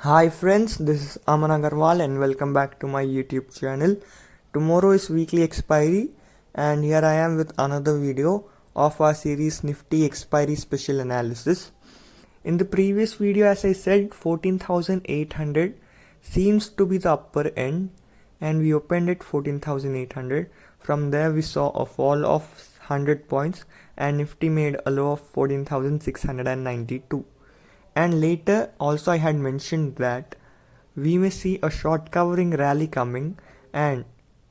Hi friends, this is Aman and welcome back to my YouTube channel. Tomorrow is weekly expiry and here I am with another video of our series Nifty expiry special analysis. In the previous video, as I said, 14,800 seems to be the upper end and we opened at 14,800. From there we saw a fall of 100 points and Nifty made a low of 14,692. And later also I had mentioned that we may see a short covering rally coming, and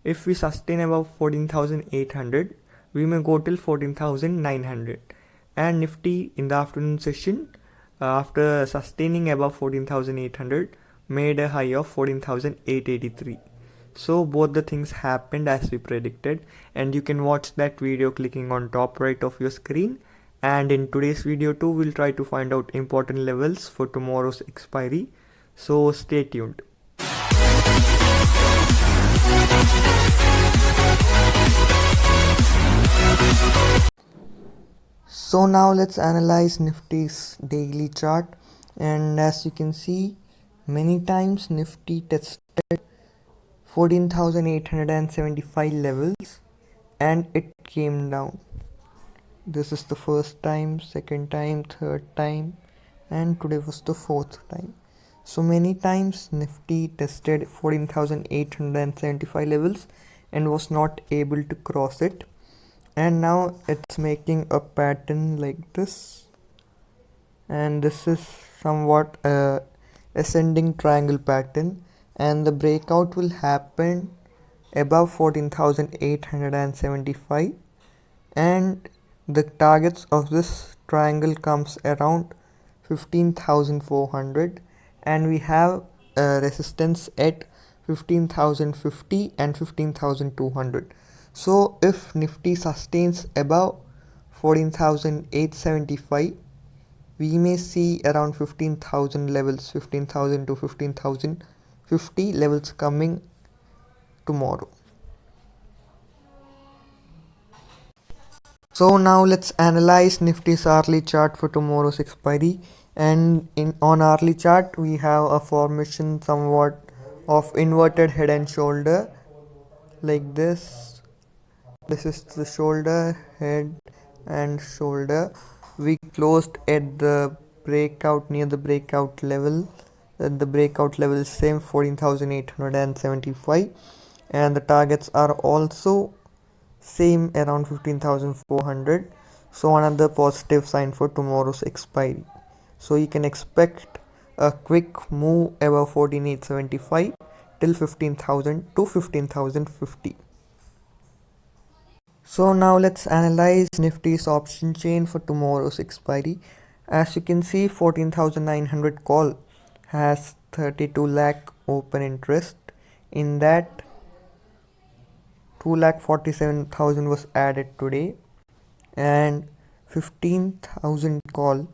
if we sustain above 14,800 we may go till 14,900. And Nifty in the afternoon session, after sustaining above 14,800, made a high of 14,883. So both the things happened as we predicted, and you can watch that video clicking on top right of your screen. And in today's video too, we'll try to find out important levels for tomorrow's expiry. So stay tuned. So now let's analyze Nifty's daily chart, and as you can see, many times Nifty tested 14,875 levels and it came down. This is the first time, second time, third time, and today was the fourth time. So many times Nifty tested 14,875 levels and was not able to cross it, and now it's making a pattern like this, and this is somewhat a ascending triangle pattern, and the breakout will happen above 14,875, and the targets of this triangle comes around 15,400, and we have a resistance at 15,050 and 15,200. So if Nifty sustains above 14,875, we may see around 15,000 levels, 15,000 to 15,050 levels coming tomorrow. So now let's analyze Nifty's hourly chart for tomorrow's expiry. And on hourly chart we have a formation somewhat of inverted head and shoulder like this. This is the shoulder, head and shoulder. We closed at the breakout, near the breakout level. The breakout level is same, 14,875, and the targets are also same, around 15,400. So another positive sign for tomorrow's expiry. So you can expect a quick move above 14,875 till 15,000 to 15,050. So now let's analyze Nifty's option chain for tomorrow's expiry. As you can see, 14,900 call has 32 lakh open interest. In that, 2,47,000 was added today, and 15,000 call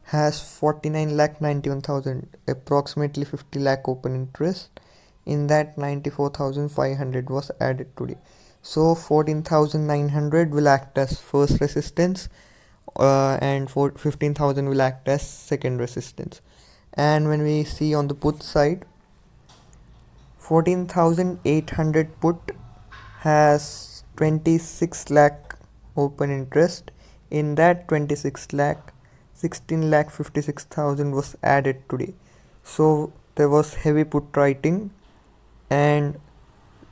has 49,91,000, approximately 50 lakh open interest. In that, 94,500 was added today. So 14,900 will act as first resistance, and 15,000 will act as second resistance. And when we see on the put side, 14,800 put has 26 lakh open interest. In that 26 lakh, 16 lakh 56,000 was added today. So there was heavy put writing. And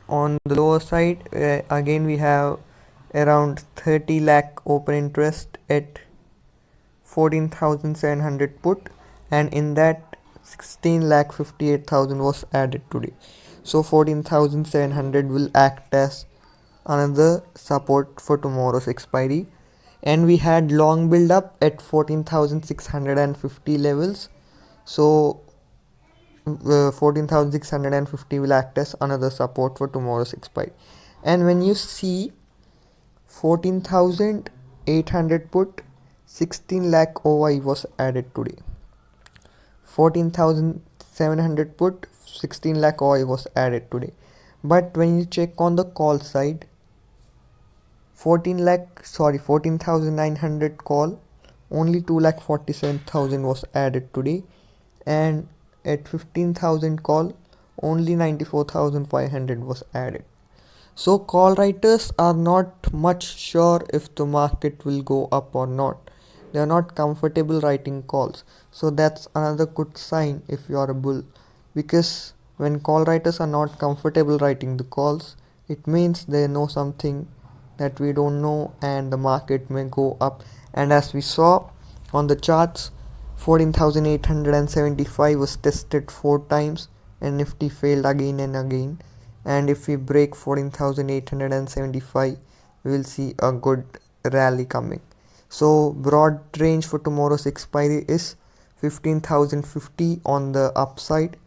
on the lower side, again we have around 30 lakh open interest at 14,700 put, and in that 16 lakh 58,000 was added today. So 14,700 will act as another support for tomorrow's expiry. And we had long build up at 14,650 levels. So 14,650 will act as another support for tomorrow's expiry. And when you see 14,800 put, 16 lakh OI was added today. 14,700 put, 16 lakh OI was added today. But when you check on the call side, 14,900 call, only 2,47,000 was added today, and at 15,000 call, only 94,500 was added. So call writers are not much sure if the market will go up or not. They are not comfortable writing calls. So that's another good sign if you are a bull. Because when call writers are not comfortable writing the calls, it means they know something that we don't know and the market may go up. And as we saw on the charts, 14,875 was tested 4 times and Nifty failed again and again. And if we break 14,875, we will see a good rally coming. So broad range for tomorrow's expiry is 15,050 on the upside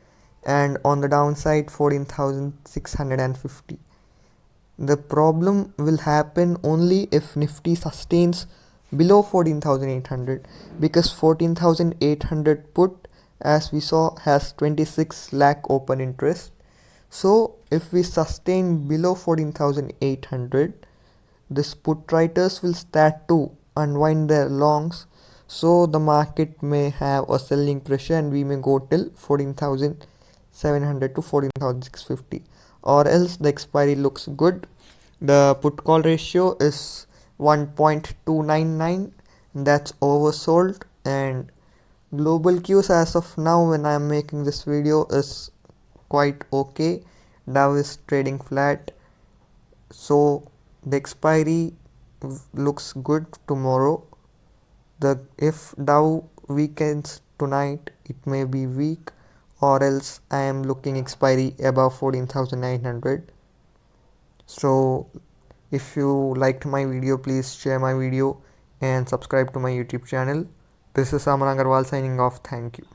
and on the downside 14,650. The problem will happen only if Nifty sustains below 14,800, because 14,800 put, as we saw, has 26 lakh open interest. So if we sustain below 14,800, this put writers will start to unwind their longs, so the market may have a selling pressure and we may go till 14,700 to 14,650, or else the expiry looks good. The put call ratio is 1.299, that's oversold, and global cues as of now when I am making this video is quite okay. Dow is trading flat, so the expiry looks good tomorrow. If Dow weakens tonight, it may be weak, or else I am looking expiry above 14,900. So if you liked my video, please share my video and subscribe to my YouTube channel. This is Aman signing off. Thank you.